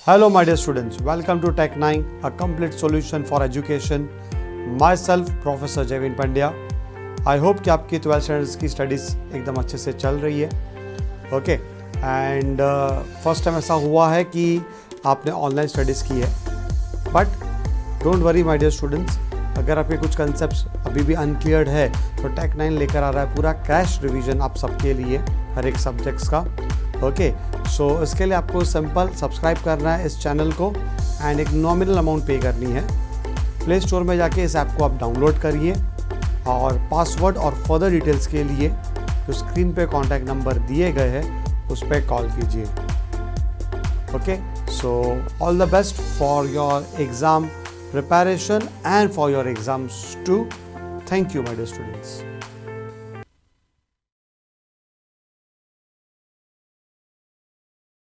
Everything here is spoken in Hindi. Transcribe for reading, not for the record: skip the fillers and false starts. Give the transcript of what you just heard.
Hello my dear students, welcome to Tech 9, a complete solution for education. Myself, Professor Jevin Pandya. I hope कि आपकी 12th स्टैंडर्ड्स की स्टडीज़ एकदम अच्छे से चल रही है. ओके एंड फर्स्ट टाइम ऐसा हुआ है कि आपने ऑनलाइन स्टडीज़ की है, but don't worry my dear students, अगर आपके कुछ कंसेप्ट्स अभी भी अनक्लियर्ड है तो टेक 9 लेकर आ रहा है पूरा क्रैश रिवीजन आप सबके लिए हर एक सब्जेक्ट्स का. ओके सो इसके लिए आपको सिंपल सब्सक्राइब करना है इस चैनल को एंड एक नॉमिनल अमाउंट पे करनी है. प्ले स्टोर में जाके इस ऐप को आप डाउनलोड करिए और पासवर्ड और फर्दर डिटेल्स के लिए जो स्क्रीन पे कॉन्टैक्ट नंबर दिए गए हैं उस पर कॉल कीजिए. Okay so all the best for your exam preparation and for your exams too. Thank you my dear students.